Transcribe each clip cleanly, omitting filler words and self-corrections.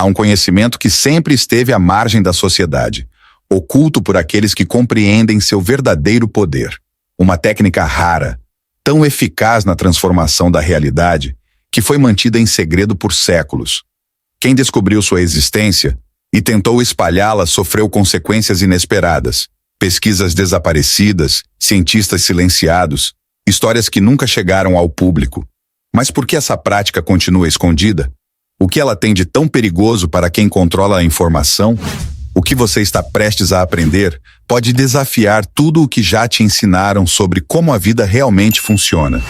Há um conhecimento que sempre esteve à margem da sociedade, oculto por aqueles que compreendem seu verdadeiro poder. Uma técnica rara, tão eficaz na transformação da realidade, que foi mantida em segredo por séculos. Quem descobriu sua existência e tentou espalhá-la sofreu consequências inesperadas. Pesquisas desaparecidas, cientistas silenciados, histórias que nunca chegaram ao público. Mas por que essa prática continua escondida? O que ela tem de tão perigoso para quem controla a informação? O que você está prestes a aprender pode desafiar tudo o que já te ensinaram sobre como a vida realmente funciona.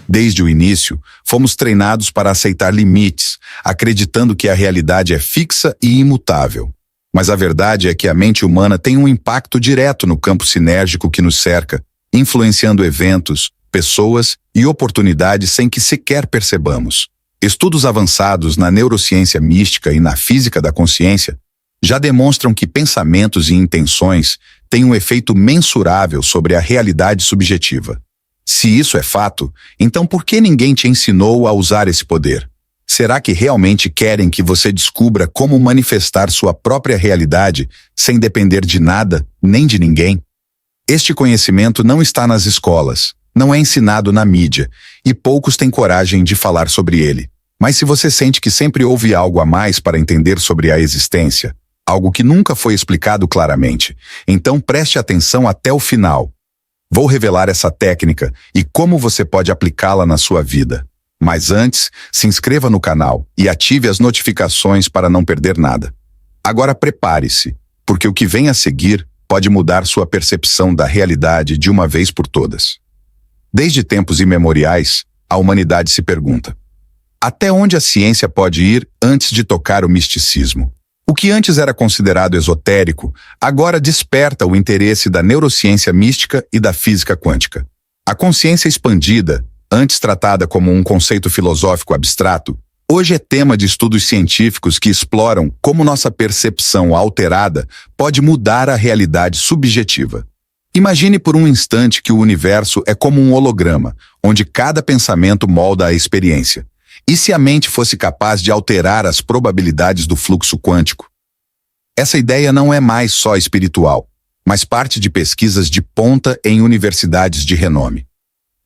Desde o início, fomos treinados para aceitar limites, acreditando que a realidade é fixa e imutável. Mas a verdade é que a mente humana tem um impacto direto no campo sinérgico que nos cerca, influenciando eventos, pessoas e oportunidades sem que sequer percebamos. Estudos avançados na neurociência mística e na física da consciência já demonstram que pensamentos e intenções têm um efeito mensurável sobre a realidade subjetiva. Se isso é fato, então por que ninguém te ensinou a usar esse poder? Será que realmente querem que você descubra como manifestar sua própria realidade sem depender de nada, nem de ninguém? Este conhecimento não está nas escolas, não é ensinado na mídia, e poucos têm coragem de falar sobre ele. Mas se você sente que sempre houve algo a mais para entender sobre a existência, algo que nunca foi explicado claramente, então preste atenção até o final. Vou revelar essa técnica e como você pode aplicá-la na sua vida. Mas antes, se inscreva no canal e ative as notificações para não perder nada. Agora prepare-se, porque o que vem a seguir pode mudar sua percepção da realidade de uma vez por todas. Desde tempos imemoriais, a humanidade se pergunta: até onde a ciência pode ir antes de tocar o misticismo? O que antes era considerado esotérico, agora desperta o interesse da neurociência mística e da física quântica. A consciência expandida, antes tratada como um conceito filosófico abstrato, hoje é tema de estudos científicos que exploram como nossa percepção alterada pode mudar a realidade subjetiva. Imagine por um instante que o universo é como um holograma, onde cada pensamento molda a experiência. E se a mente fosse capaz de alterar as probabilidades do fluxo quântico? Essa ideia não é mais só espiritual, mas parte de pesquisas de ponta em universidades de renome.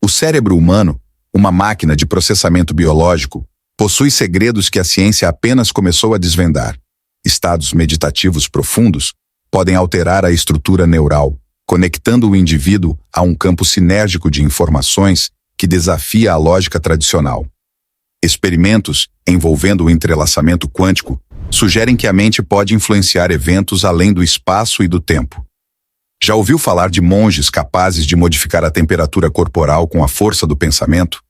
O cérebro humano, uma máquina de processamento biológico, possui segredos que a ciência apenas começou a desvendar. Estados meditativos profundos podem alterar a estrutura neural, conectando o indivíduo a um campo sinérgico de informações que desafia a lógica tradicional. Experimentos envolvendo o entrelaçamento quântico sugerem que a mente pode influenciar eventos além do espaço e do tempo. Já ouviu falar de monges capazes de modificar a temperatura corporal com a força do pensamento?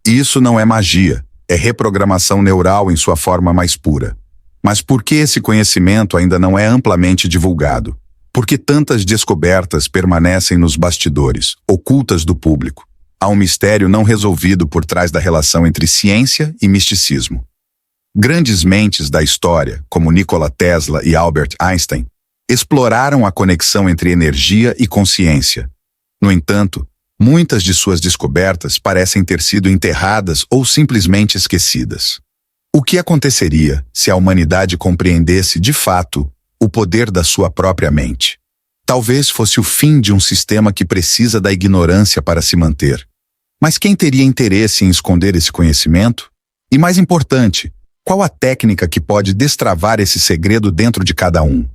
Isso não é magia, é reprogramação neural em sua forma mais pura. Mas por que esse conhecimento ainda não é amplamente divulgado? Por que tantas descobertas permanecem nos bastidores, ocultas do público? Há um mistério não resolvido por trás da relação entre ciência e misticismo. Grandes mentes da história, como Nikola Tesla e Albert Einstein, exploraram a conexão entre energia e consciência. No entanto, muitas de suas descobertas parecem ter sido enterradas ou simplesmente esquecidas. O que aconteceria se a humanidade compreendesse, de fato, o poder da sua própria mente? Talvez fosse o fim de um sistema que precisa da ignorância para se manter. Mas quem teria interesse em esconder esse conhecimento? E mais importante, qual a técnica que pode destravar esse segredo dentro de cada um?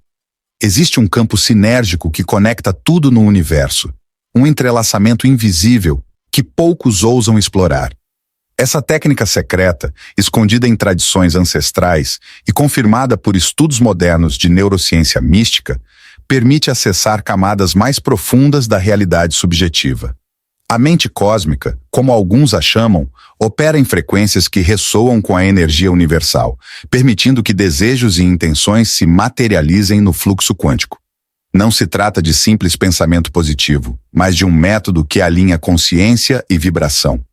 Existe um campo sinérgico que conecta tudo no universo, um entrelaçamento invisível que poucos ousam explorar. Essa técnica secreta, escondida em tradições ancestrais e confirmada por estudos modernos de neurociência mística, permite acessar camadas mais profundas da realidade subjetiva. A mente cósmica, como alguns a chamam, opera em frequências que ressoam com a energia universal, permitindo que desejos e intenções se materializem no fluxo quântico. Não se trata de simples pensamento positivo, mas de um método que alinha consciência e vibração.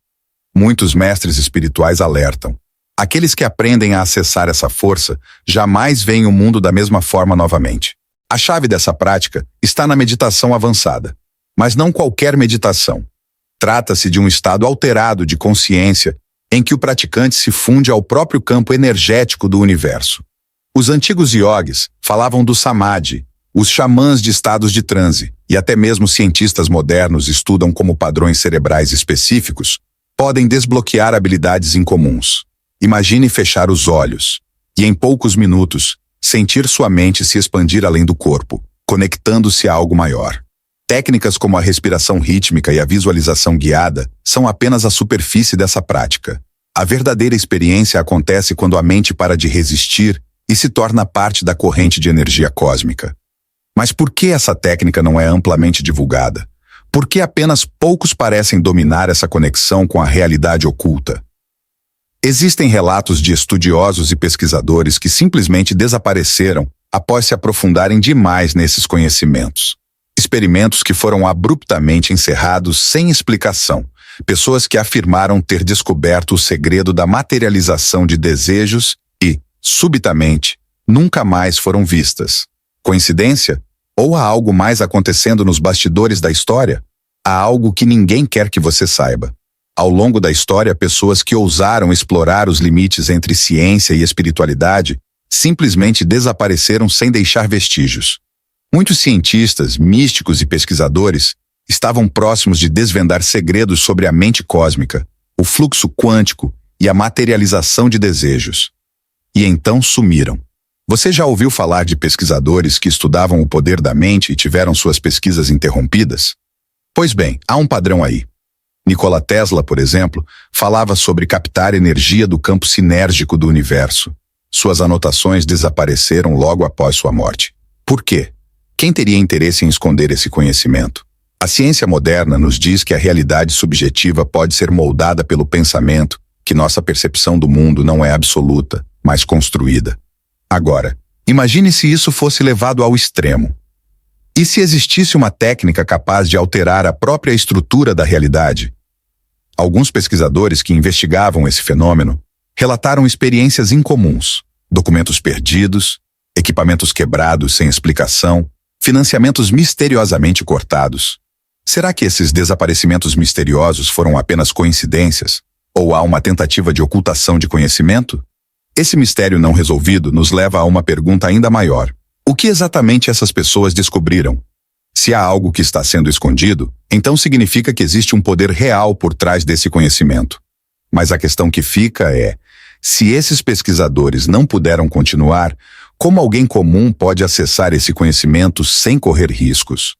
Muitos mestres espirituais alertam: aqueles que aprendem a acessar essa força jamais veem o mundo da mesma forma novamente. A chave dessa prática está na meditação avançada, mas não qualquer meditação. Trata-se de um estado alterado de consciência em que o praticante se funde ao próprio campo energético do universo. Os antigos iogues falavam do samadhi, os xamãs de estados de transe, e até mesmo cientistas modernos estudam como padrões cerebrais específicos podem desbloquear habilidades incomuns. Imagine fechar os olhos e, em poucos minutos, sentir sua mente se expandir além do corpo, conectando-se a algo maior. Técnicas como a respiração rítmica e a visualização guiada são apenas a superfície dessa prática. A verdadeira experiência acontece quando a mente para de resistir e se torna parte da corrente de energia cósmica. Mas por que essa técnica não é amplamente divulgada? Por que apenas poucos parecem dominar essa conexão com a realidade oculta? Existem relatos de estudiosos e pesquisadores que simplesmente desapareceram após se aprofundarem demais nesses conhecimentos. Experimentos que foram abruptamente encerrados sem explicação. Pessoas que afirmaram ter descoberto o segredo da materialização de desejos e, subitamente, nunca mais foram vistas. Coincidência? Ou há algo mais acontecendo nos bastidores da história? Há algo que ninguém quer que você saiba. Ao longo da história, pessoas que ousaram explorar os limites entre ciência e espiritualidade simplesmente desapareceram sem deixar vestígios. Muitos cientistas, místicos e pesquisadores estavam próximos de desvendar segredos sobre a mente cósmica, o fluxo quântico e a materialização de desejos. E então sumiram. Você já ouviu falar de pesquisadores que estudavam o poder da mente e tiveram suas pesquisas interrompidas? Pois bem, há um padrão aí. Nikola Tesla, por exemplo, falava sobre captar energia do campo sinérgico do universo. Suas anotações desapareceram logo após sua morte. Por quê? Quem teria interesse em esconder esse conhecimento? A ciência moderna nos diz que a realidade subjetiva pode ser moldada pelo pensamento, que nossa percepção do mundo não é absoluta, mas construída. Agora, imagine se isso fosse levado ao extremo. E se existisse uma técnica capaz de alterar a própria estrutura da realidade? Alguns pesquisadores que investigavam esse fenômeno relataram experiências incomuns, documentos perdidos, equipamentos quebrados sem explicação, financiamentos misteriosamente cortados. Será que esses desaparecimentos misteriosos foram apenas coincidências? Ou há uma tentativa de ocultação de conhecimento? Esse mistério não resolvido nos leva a uma pergunta ainda maior. O que exatamente essas pessoas descobriram? Se há algo que está sendo escondido, então significa que existe um poder real por trás desse conhecimento. Mas a questão que fica é, se esses pesquisadores não puderam continuar, como alguém comum pode acessar esse conhecimento sem correr riscos?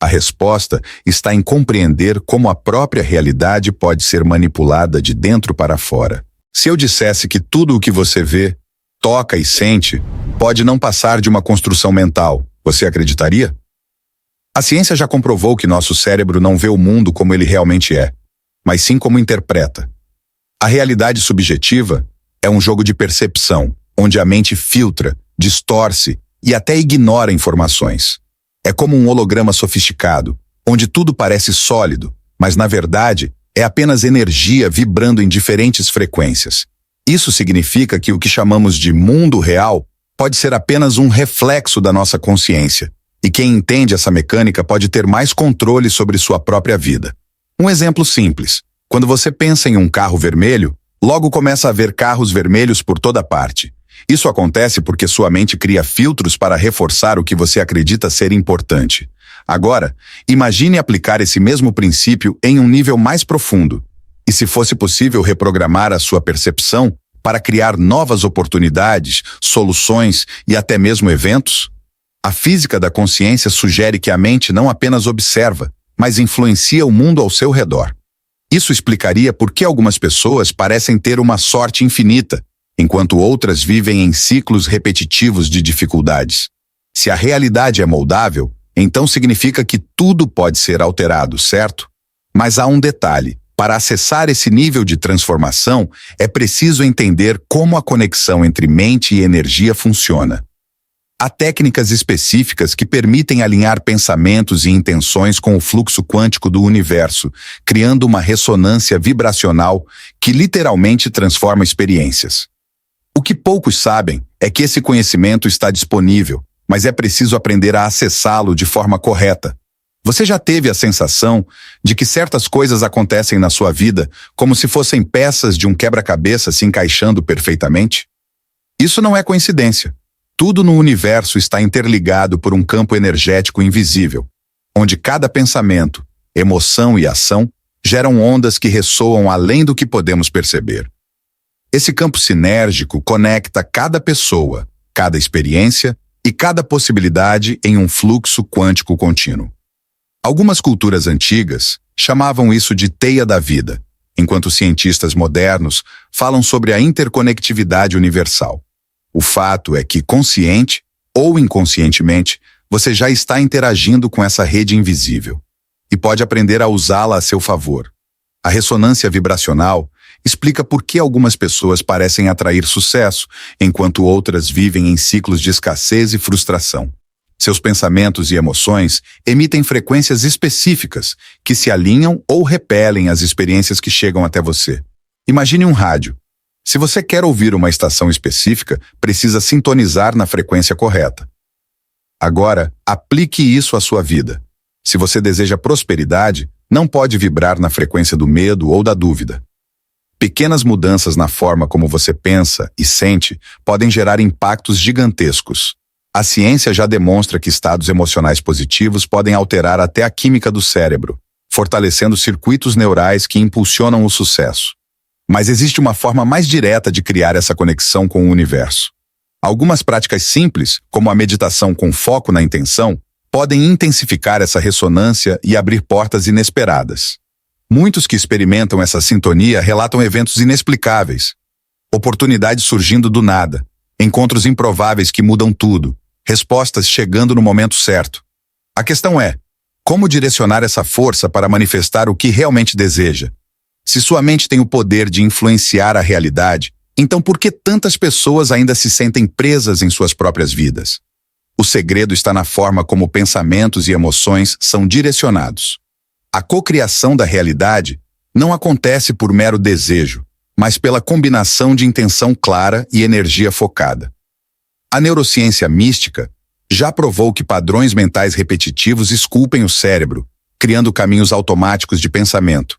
A resposta está em compreender como a própria realidade pode ser manipulada de dentro para fora. Se eu dissesse que tudo o que você vê, toca e sente pode não passar de uma construção mental, você acreditaria? A ciência já comprovou que nosso cérebro não vê o mundo como ele realmente é, mas sim como interpreta. A realidade subjetiva é um jogo de percepção, onde a mente filtra, distorce e até ignora informações. É como um holograma sofisticado, onde tudo parece sólido, mas na verdade é apenas energia vibrando em diferentes frequências. Isso significa que o que chamamos de mundo real pode ser apenas um reflexo da nossa consciência, e quem entende essa mecânica pode ter mais controle sobre sua própria vida. Um exemplo simples. Quando você pensa em um carro vermelho, logo começa a ver carros vermelhos por toda parte. Isso acontece porque sua mente cria filtros para reforçar o que você acredita ser importante. Agora, imagine aplicar esse mesmo princípio em um nível mais profundo. E se fosse possível reprogramar a sua percepção para criar novas oportunidades, soluções e até mesmo eventos? A física da consciência sugere que a mente não apenas observa, mas influencia o mundo ao seu redor. Isso explicaria por que algumas pessoas parecem ter uma sorte infinita, enquanto outras vivem em ciclos repetitivos de dificuldades. Se a realidade é moldável, então significa que tudo pode ser alterado, certo? Mas há um detalhe. Para acessar esse nível de transformação, é preciso entender como a conexão entre mente e energia funciona. Há técnicas específicas que permitem alinhar pensamentos e intenções com o fluxo quântico do universo, criando uma ressonância vibracional que literalmente transforma experiências. O que poucos sabem é que esse conhecimento está disponível, mas é preciso aprender a acessá-lo de forma correta. Você já teve a sensação de que certas coisas acontecem na sua vida como se fossem peças de um quebra-cabeça se encaixando perfeitamente? Isso não é coincidência. Tudo no universo está interligado por um campo energético invisível, onde cada pensamento, emoção e ação geram ondas que ressoam além do que podemos perceber. Esse campo sinérgico conecta cada pessoa, cada experiência e cada possibilidade em um fluxo quântico contínuo. Algumas culturas antigas chamavam isso de teia da vida, enquanto cientistas modernos falam sobre a interconectividade universal. O fato é que, consciente ou inconscientemente, você já está interagindo com essa rede invisível e pode aprender a usá-la a seu favor. A ressonância vibracional explica por que algumas pessoas parecem atrair sucesso, enquanto outras vivem em ciclos de escassez e frustração. Seus pensamentos e emoções emitem frequências específicas que se alinham ou repelem as experiências que chegam até você. Imagine um rádio. Se você quer ouvir uma estação específica, precisa sintonizar na frequência correta. Agora, aplique isso à sua vida. Se você deseja prosperidade, não pode vibrar na frequência do medo ou da dúvida. Pequenas mudanças na forma como você pensa e sente podem gerar impactos gigantescos. A ciência já demonstra que estados emocionais positivos podem alterar até a química do cérebro, fortalecendo circuitos neurais que impulsionam o sucesso. Mas existe uma forma mais direta de criar essa conexão com o universo. Algumas práticas simples, como a meditação com foco na intenção, podem intensificar essa ressonância e abrir portas inesperadas. Muitos que experimentam essa sintonia relatam eventos inexplicáveis, oportunidades surgindo do nada, encontros improváveis que mudam tudo, respostas chegando no momento certo. A questão é, como direcionar essa força para manifestar o que realmente deseja? Se sua mente tem o poder de influenciar a realidade, então por que tantas pessoas ainda se sentem presas em suas próprias vidas? O segredo está na forma como pensamentos e emoções são direcionados. A cocriação da realidade não acontece por mero desejo, mas pela combinação de intenção clara e energia focada. A neurociência mística já provou que padrões mentais repetitivos esculpem o cérebro, criando caminhos automáticos de pensamento.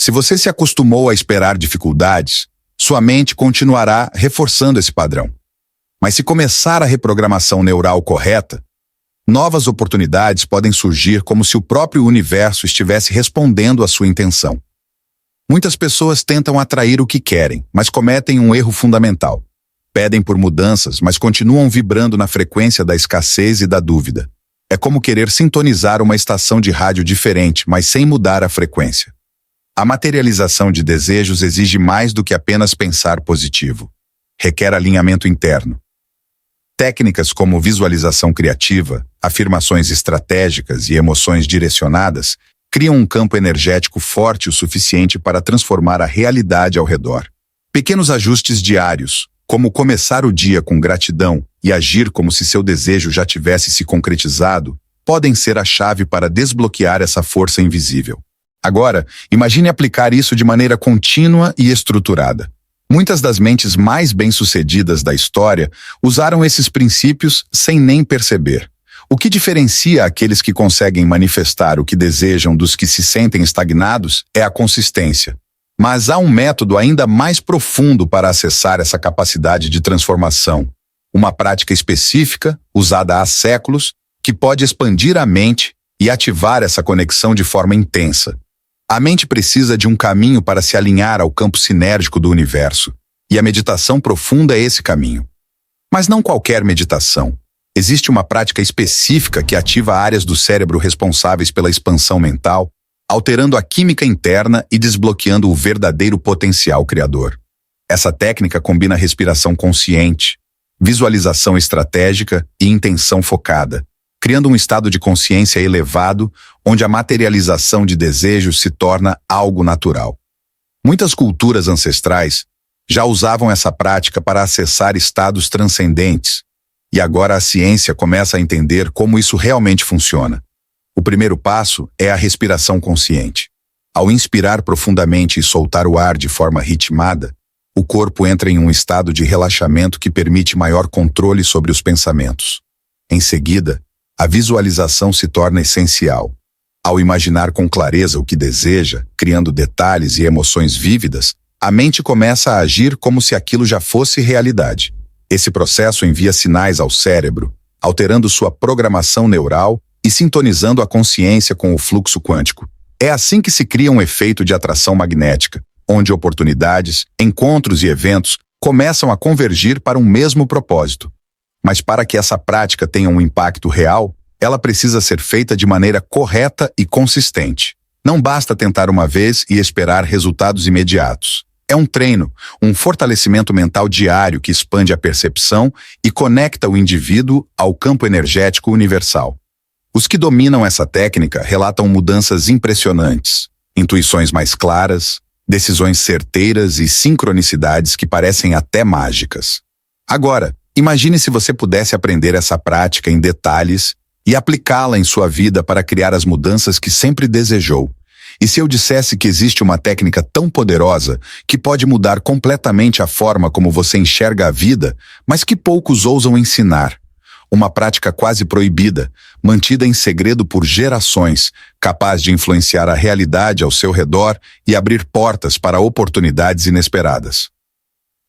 Se você se acostumou a esperar dificuldades, sua mente continuará reforçando esse padrão. Mas se começar a reprogramação neural correta, novas oportunidades podem surgir como se o próprio universo estivesse respondendo à sua intenção. Muitas pessoas tentam atrair o que querem, mas cometem um erro fundamental. Pedem por mudanças, mas continuam vibrando na frequência da escassez e da dúvida. É como querer sintonizar uma estação de rádio diferente, mas sem mudar a frequência. A materialização de desejos exige mais do que apenas pensar positivo. Requer alinhamento interno. Técnicas como visualização criativa, afirmações estratégicas e emoções direcionadas criam um campo energético forte o suficiente para transformar a realidade ao redor. Pequenos ajustes diários, como começar o dia com gratidão e agir como se seu desejo já tivesse se concretizado, podem ser a chave para desbloquear essa força invisível. Agora, imagine aplicar isso de maneira contínua e estruturada. Muitas das mentes mais bem-sucedidas da história usaram esses princípios sem nem perceber. O que diferencia aqueles que conseguem manifestar o que desejam dos que se sentem estagnados é a consistência. Mas há um método ainda mais profundo para acessar essa capacidade de transformação. Uma prática específica, usada há séculos, que pode expandir a mente e ativar essa conexão de forma intensa. A mente precisa de um caminho para se alinhar ao campo sinérgico do universo, e a meditação profunda é esse caminho. Mas não qualquer meditação. Existe uma prática específica que ativa áreas do cérebro responsáveis pela expansão mental, alterando a química interna e desbloqueando o verdadeiro potencial criador. Essa técnica combina respiração consciente, visualização estratégica e intenção focada, criando um estado de consciência elevado, onde a materialização de desejos se torna algo natural. Muitas culturas ancestrais já usavam essa prática para acessar estados transcendentes, e agora a ciência começa a entender como isso realmente funciona. O primeiro passo é a respiração consciente. Ao inspirar profundamente e soltar o ar de forma ritmada, o corpo entra em um estado de relaxamento que permite maior controle sobre os pensamentos. Em seguida, a visualização se torna essencial. Ao imaginar com clareza o que deseja, criando detalhes e emoções vívidas, a mente começa a agir como se aquilo já fosse realidade. Esse processo envia sinais ao cérebro, alterando sua programação neural e sintonizando a consciência com o fluxo quântico. É assim que se cria um efeito de atração magnética, onde oportunidades, encontros e eventos começam a convergir para um mesmo propósito. Mas para que essa prática tenha um impacto real, ela precisa ser feita de maneira correta e consistente. Não basta tentar uma vez e esperar resultados imediatos. É um treino, um fortalecimento mental diário que expande a percepção e conecta o indivíduo ao campo energético universal. Os que dominam essa técnica relatam mudanças impressionantes, intuições mais claras, decisões certeiras e sincronicidades que parecem até mágicas. Agora, imagine se você pudesse aprender essa prática em detalhes e aplicá-la em sua vida para criar as mudanças que sempre desejou. E se eu dissesse que existe uma técnica tão poderosa que pode mudar completamente a forma como você enxerga a vida, mas que poucos ousam ensinar? Uma prática quase proibida, mantida em segredo por gerações, capaz de influenciar a realidade ao seu redor e abrir portas para oportunidades inesperadas.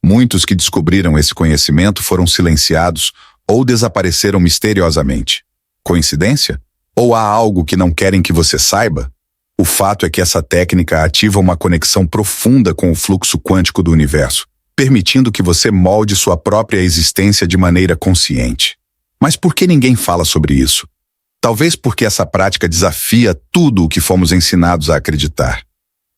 Muitos que descobriram esse conhecimento foram silenciados ou desapareceram misteriosamente. Coincidência? Ou há algo que não querem que você saiba? O fato é que essa técnica ativa uma conexão profunda com o fluxo quântico do universo, permitindo que você molde sua própria existência de maneira consciente. Mas por que ninguém fala sobre isso? Talvez porque essa prática desafia tudo o que fomos ensinados a acreditar.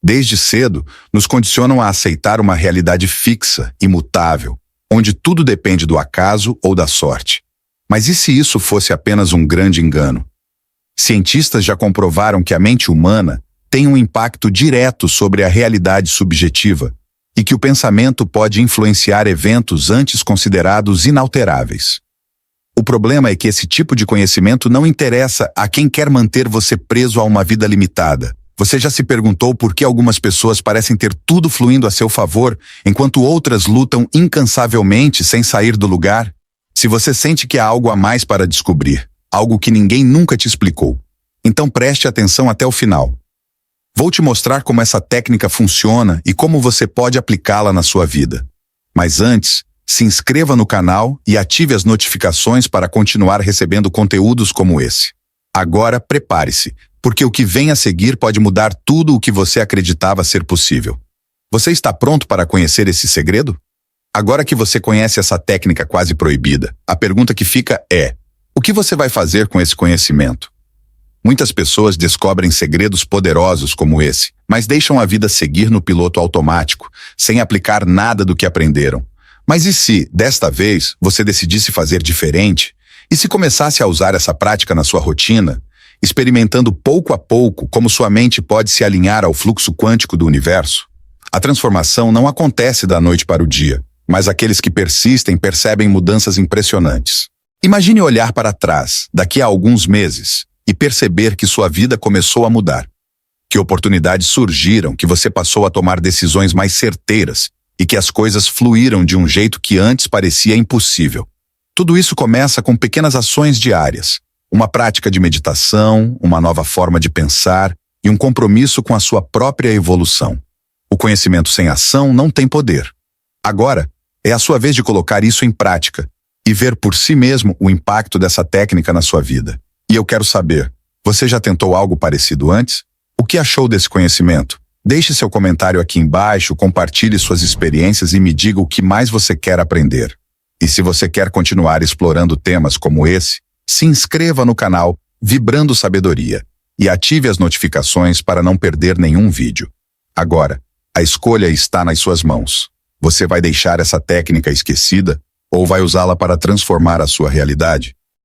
Desde cedo, nos condicionam a aceitar uma realidade fixa, imutável, onde tudo depende do acaso ou da sorte. Mas e se isso fosse apenas um grande engano? Cientistas já comprovaram que a mente humana tem um impacto direto sobre a realidade subjetiva e que o pensamento pode influenciar eventos antes considerados inalteráveis. O problema é que esse tipo de conhecimento não interessa a quem quer manter você preso a uma vida limitada. Você já se perguntou por que algumas pessoas parecem ter tudo fluindo a seu favor, enquanto outras lutam incansavelmente sem sair do lugar? Se você sente que há algo a mais para descobrir, algo que ninguém nunca te explicou, então preste atenção até o final. Vou te mostrar como essa técnica funciona e como você pode aplicá-la na sua vida. Mas antes, se inscreva no canal e ative as notificações para continuar recebendo conteúdos como esse. Agora, prepare-se, porque o que vem a seguir pode mudar tudo o que você acreditava ser possível. Você está pronto para conhecer esse segredo? Agora que você conhece essa técnica quase proibida, a pergunta que fica é: o que você vai fazer com esse conhecimento? Muitas pessoas descobrem segredos poderosos como esse, mas deixam a vida seguir no piloto automático, sem aplicar nada do que aprenderam. Mas e se, desta vez, você decidisse fazer diferente? E se começasse a usar essa prática na sua rotina, experimentando pouco a pouco como sua mente pode se alinhar ao fluxo quântico do universo? A transformação não acontece da noite para o dia, mas aqueles que persistem percebem mudanças impressionantes. Imagine olhar para trás, daqui a alguns meses, e perceber que sua vida começou a mudar. Que oportunidades surgiram, que você passou a tomar decisões mais certeiras, e que as coisas fluíram de um jeito que antes parecia impossível. Tudo isso começa com pequenas ações diárias, uma prática de meditação, uma nova forma de pensar e um compromisso com a sua própria evolução. O conhecimento sem ação não tem poder. Agora, é a sua vez de colocar isso em prática e ver por si mesmo o impacto dessa técnica na sua vida. E eu quero saber, você já tentou algo parecido antes? O que achou desse conhecimento? Deixe seu comentário aqui embaixo, compartilhe suas experiências e me diga o que mais você quer aprender. E se você quer continuar explorando temas como esse, se inscreva no canal Vibrando Sabedoria e ative as notificações para não perder nenhum vídeo. Agora, a escolha está nas suas mãos. Você vai deixar essa técnica esquecida ou vai usá-la para transformar a sua realidade?